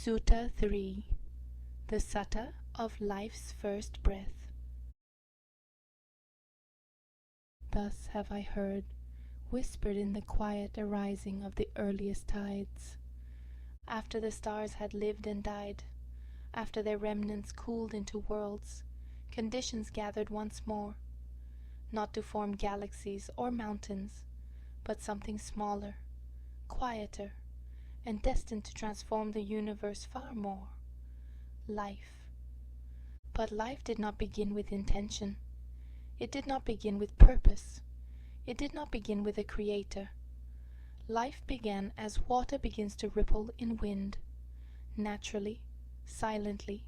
Sutta 3. The Sutta of Life's First Breath. Thus have I heard, whispered in the quiet arising of the earliest tides, after the stars had lived and died, after their remnants cooled into worlds, conditions gathered once more, not to form galaxies or mountains, but something smaller, quieter, and destined to transform the universe far more. Life. But life did not begin with intention. It did not begin with purpose. It did not begin with a creator. Life began as water begins to ripple in wind, naturally, silently,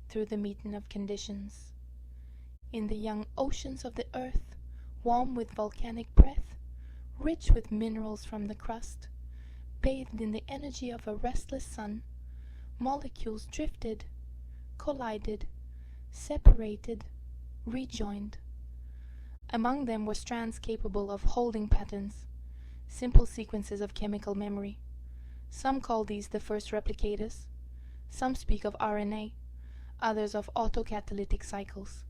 through the meeting of conditions. In the young oceans of the earth, warm with volcanic breath, rich with minerals from the crust, bathed in the energy of a restless sun, molecules drifted, collided, separated, rejoined. Among them were strands capable of holding patterns, simple sequences of chemical memory. Some call these the first replicators. Some speak of RNA, others of autocatalytic cycles,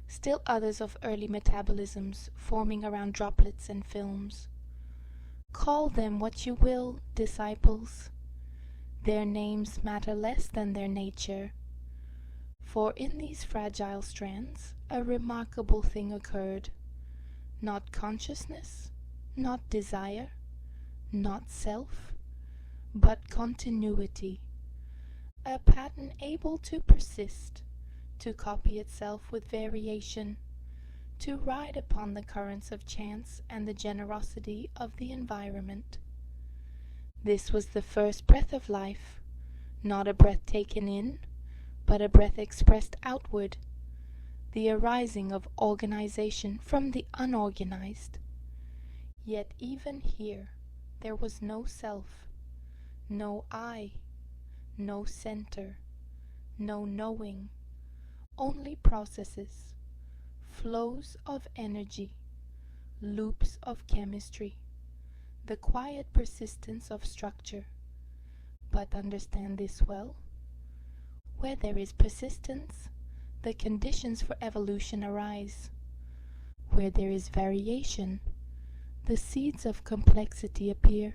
still others of early metabolisms forming around droplets and films. Call them what you will, disciples. Their names matter less than their nature. For in these fragile strands, a remarkable thing occurred. Not consciousness, not desire, not self, but continuity. A pattern able to persist, to copy itself with variation, to ride upon the currents of chance and the generosity of the environment. This was the first breath of life, not a breath taken in, but a breath expressed outward, the arising of organization from the unorganized. Yet even here there was no self, no I, no center, no knowing, only processes, flows of energy, loops of chemistry, the quiet persistence of structure. But understand this well. Where there is persistence, the conditions for evolution arise. Where there is variation, the seeds of complexity appear.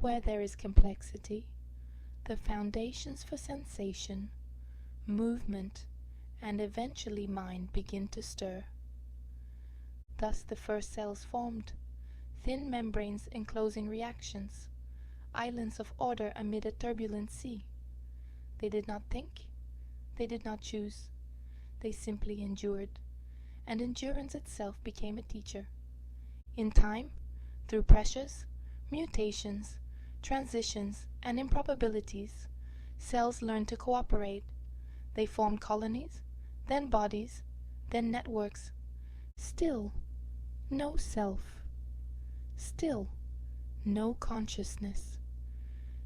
Where there is complexity, the foundations for sensation, movement, and eventually mind begin to stir. Thus the first cells formed, thin membranes enclosing reactions, islands of order amid a turbulent sea. They did not think, they did not choose, they simply endured, and endurance itself became a teacher. In time, through pressures, mutations, transitions, and improbabilities, cells learned to cooperate. They formed colonies, then bodies, then networks. Still, no self. Still, no consciousness.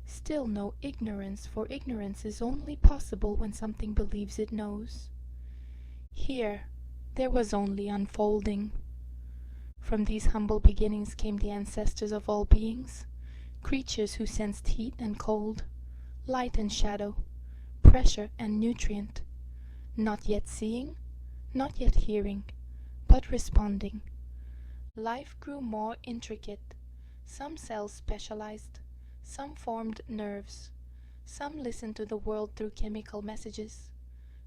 Still no ignorance, for ignorance is only possible when something believes it knows. Here, there was only unfolding. From these humble beginnings came the ancestors of all beings, creatures who sensed heat and cold, light and shadow, pressure and nutrient, not yet seeing, not yet hearing, but responding. Life grew more intricate. Some cells specialized, some formed nerves, some listened to the world through chemical messages,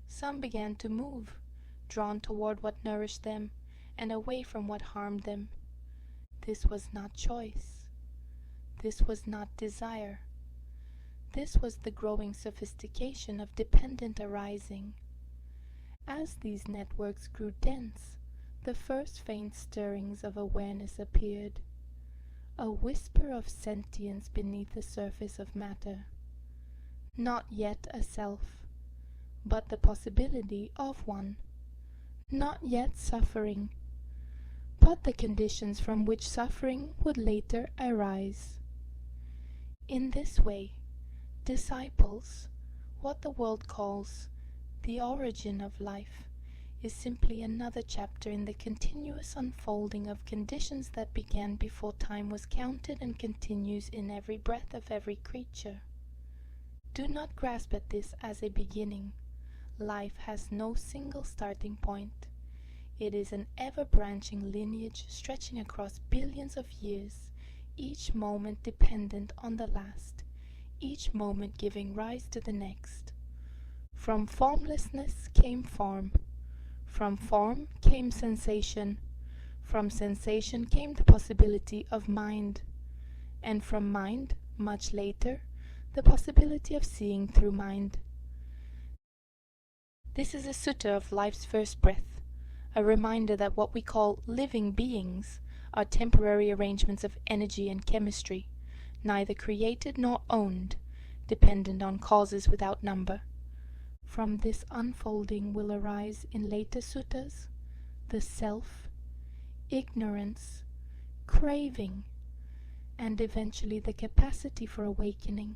some began to move, drawn toward what nourished them and away from what harmed them. This was not choice. This was not desire. This was the growing sophistication of dependent arising. As these networks grew dense, the first faint stirrings of awareness appeared, a whisper of sentience beneath the surface of matter. Not yet a self, but the possibility of one. Not yet suffering, but the conditions from which suffering would later arise. In this way, disciples, what the world calls the origin of life, is simply another chapter in the continuous unfolding of conditions that began before time was counted and continues in every breath of every creature. Do not grasp at this as a beginning. Life has no single starting point. It is an ever-branching lineage stretching across billions of years, each moment dependent on the last, each moment giving rise to the next. From formlessness came form. From form came sensation. From sensation came the possibility of mind. And from mind, much later, the possibility of seeing through mind. This is a sutta of life's first breath, a reminder that what we call living beings are temporary arrangements of energy and chemistry, neither created nor owned, dependent on causes without number. From this unfolding will arise in later suttas the self, ignorance, craving, and eventually the capacity for awakening.